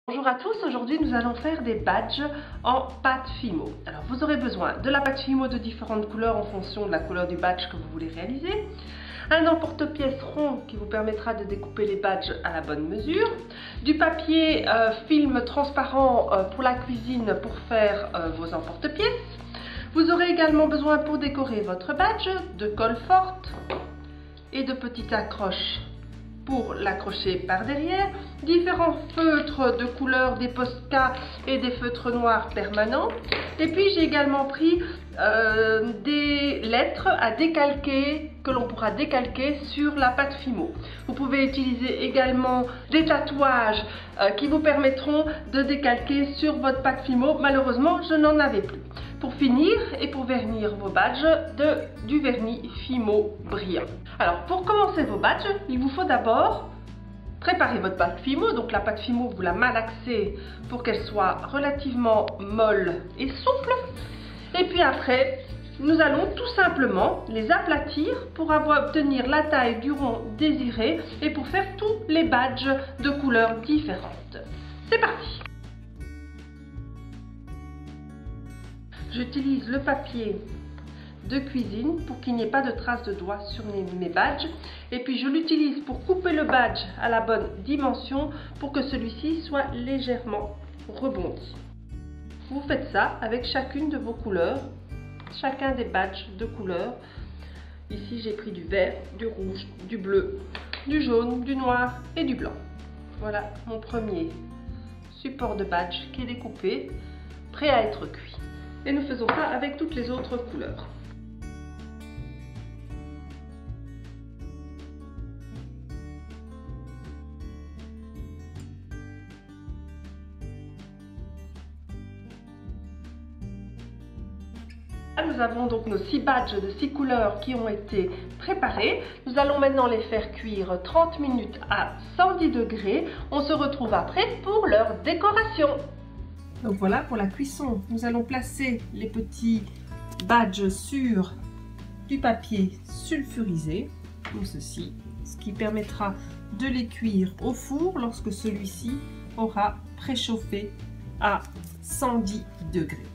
Bonjour à tous, aujourd'hui nous allons faire des badges en pâte Fimo. Alors vous aurez besoin de la pâte Fimo de différentes couleurs en fonction de la couleur du badge que vous voulez réaliser, un emporte-pièce rond qui vous permettra de découper les badges à la bonne mesure, du papier film transparent pour la cuisine pour faire vos emporte-pièces. Vous aurez également besoin pour décorer votre badge de colle forte et de petites accroches pour l'accrocher par derrière, différents feutres de couleur, des Posca et des feutres noirs permanents. Et puis j'ai également pris des lettres à décalquer, que l'on pourra décalquer sur la pâte Fimo. Vous pouvez utiliser également des tatouages qui vous permettront de décalquer sur votre pâte Fimo. Malheureusement, je n'en avais plus. Pour finir et pour vernir vos badges, du vernis Fimo brillant. Alors pour commencer vos badges, il vous faut d'abord préparer votre pâte Fimo. Donc la pâte Fimo, vous la malaxez pour qu'elle soit relativement molle et souple. Et puis après, nous allons tout simplement les aplatir pour obtenir la taille du rond désiré et pour faire tous les badges de couleurs différentes. C'est parti! J'utilise le papier de cuisine pour qu'il n'y ait pas de traces de doigts sur mes badges. Et puis je l'utilise pour couper le badge à la bonne dimension pour que celui-ci soit légèrement rebondi. Vous faites ça avec chacune de vos couleurs, chacun des badges de couleur. Ici j'ai pris du vert, du rouge, du bleu, du jaune, du noir et du blanc. Voilà mon premier support de badge qui est découpé, prêt à être cuit. Et nous faisons ça avec toutes les autres couleurs. Nous avons donc nos 6 badges de 6 couleurs qui ont été préparés. Nous allons maintenant les faire cuire 30 minutes à 110 degrés. On se retrouve après pour leur décoration. Donc voilà pour la cuisson. Nous allons placer les petits badges sur du papier sulfurisé, comme ceci, ce qui permettra de les cuire au four lorsque celui-ci aura préchauffé à 110 degrés.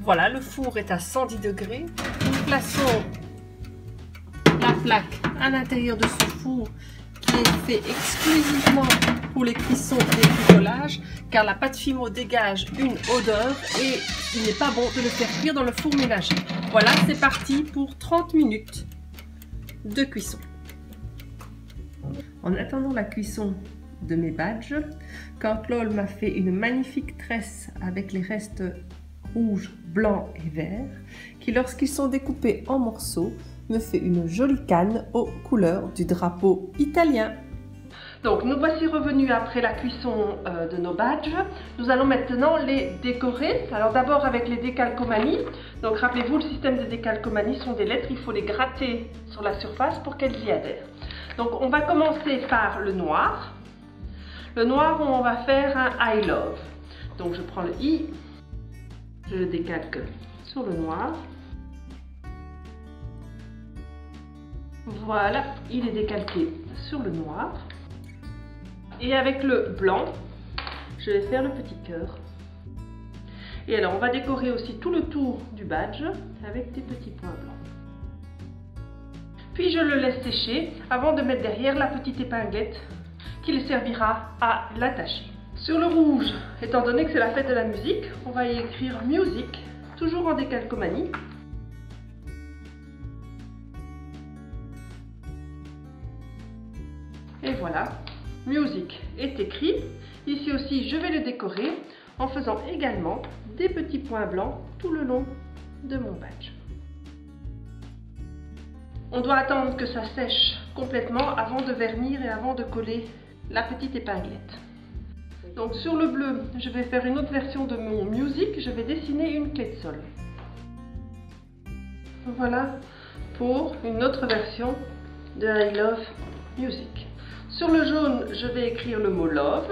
Voilà, le four est à 110 degrés. Nous plaçons la plaque à l'intérieur de ce four qui est fait exclusivement pour les cuissons et les bricolages, car la pâte Fimo dégage une odeur et il n'est pas bon de le faire cuire dans le four ménager. Voilà, c'est parti pour 30 minutes de cuisson. En attendant la cuisson de mes badges, Cantlol m'a fait une magnifique tresse avec les restes rouge, blanc et vert, qui lorsqu'ils sont découpés en morceaux, me fait une jolie canne aux couleurs du drapeau italien. Donc nous voici revenus après la cuisson de nos badges. Nous allons maintenant les décorer. Alors d'abord avec les décalcomanies. Donc rappelez-vous, le système de décalcomanie sont des lettres, il faut les gratter sur la surface pour qu'elles y adhèrent. Donc on va commencer par le noir. Le noir, on va faire un I love. Donc je prends le I, je le décalque sur le noir. Voilà, il est décalqué sur le noir. Et avec le blanc, je vais faire le petit cœur. Et alors, on va décorer aussi tout le tour du badge avec des petits points blancs. Puis je le laisse sécher avant de mettre derrière la petite épinglette qui le servira à l'attacher. Sur le rouge, étant donné que c'est la fête de la musique, on va y écrire Music, toujours en décalcomanie. Et voilà, Music est écrit. Ici aussi, je vais le décorer en faisant également des petits points blancs tout le long de mon badge. On doit attendre que ça sèche complètement avant de vernir et avant de coller la petite épinglette. Donc sur le bleu, je vais faire une autre version de mon Music, je vais dessiner une clé de sol. Voilà pour une autre version de I Love Music. Sur le jaune, je vais écrire le mot Love.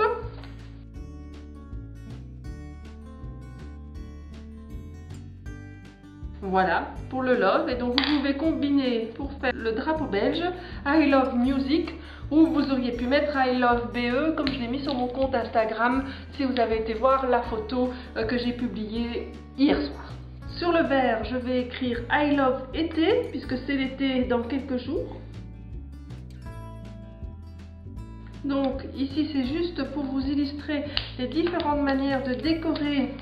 Voilà pour le Love. Et donc vous pouvez combiner pour faire le drapeau belge I Love Music Ou vous auriez pu mettre I love BE comme je l'ai mis sur mon compte Instagram si vous avez été voir la photo que j'ai publiée hier soir. Sur le verre, je vais écrire I love été puisque c'est l'été dans quelques jours. Donc ici c'est juste pour vous illustrer les différentes manières de décorer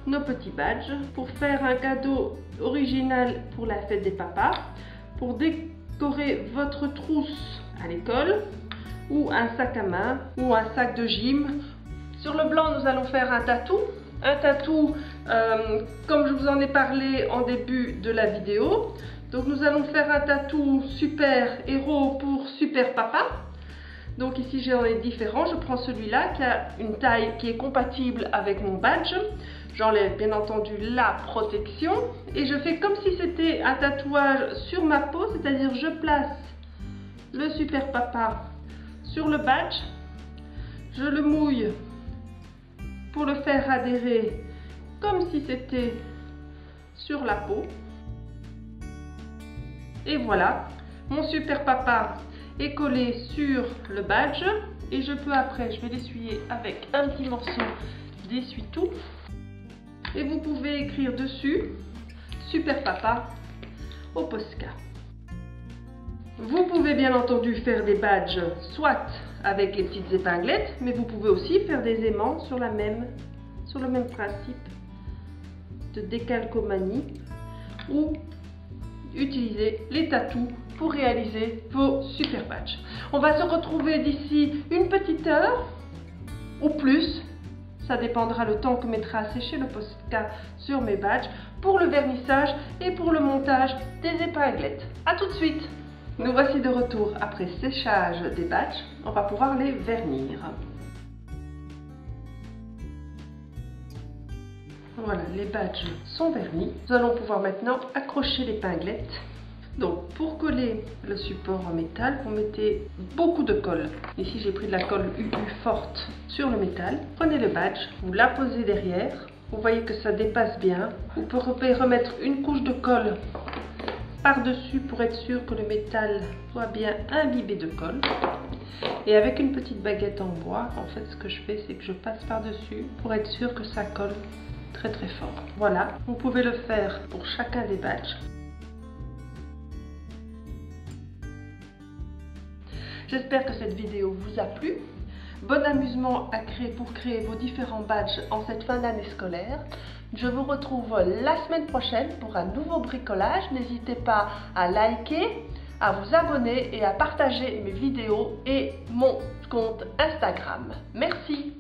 nos petits badges, pour faire un cadeau original pour la fête des papas, pour décorer votre trousse à l'école, ou un sac à main, ou un sac de gym. Sur le blanc, nous allons faire un tatou. Un tatou, comme je vous en ai parlé en début de la vidéo. Donc nous allons faire un tatou super héros pour super papa. Donc ici j'en ai différents. Je prends celui-là qui a une taille qui est compatible avec mon badge. J'enlève bien entendu la protection. Et je fais comme si c'était un tatouage sur ma peau, c'est-à-dire je place le super papa sur le badge, je le mouille pour le faire adhérer comme si c'était sur la peau. Et voilà, mon super papa est collé sur le badge et je peux après, je vais l'essuyer avec un petit morceau d'essuie-tout et vous pouvez écrire dessus super papa au Posca. Vous pouvez bien entendu faire des badges soit avec les petites épinglettes, mais vous pouvez aussi faire des aimants sur le même principe de décalcomanie ou utiliser les tatous pour réaliser vos super badges. On va se retrouver d'ici une petite heure ou plus, ça dépendra le temps que mettra à sécher le Posca sur mes badges pour le vernissage et pour le montage des épinglettes. A tout de suite! Nous voici de retour après séchage des badges, on va pouvoir les vernir. Voilà, les badges sont vernis. Nous allons pouvoir maintenant accrocher l'épinglette. Donc pour coller le support en métal, vous mettez beaucoup de colle. Ici j'ai pris de la colle UU forte sur le métal. Prenez le badge, vous la posez derrière. Vous voyez que ça dépasse bien. Vous pouvez remettre une couche de colle par-dessus pour être sûr que le métal soit bien imbibé de colle. Et avec une petite baguette en bois, en fait ce que je fais c'est que je passe par-dessus pour être sûr que ça colle très très fort. Voilà, vous pouvez le faire pour chacun des badges. J'espère que cette vidéo vous a plu. Bon amusement pour créer vos différents badges en cette fin d'année scolaire. Je vous retrouve la semaine prochaine pour un nouveau bricolage. N'hésitez pas à liker, à vous abonner et à partager mes vidéos et mon compte Instagram. Merci.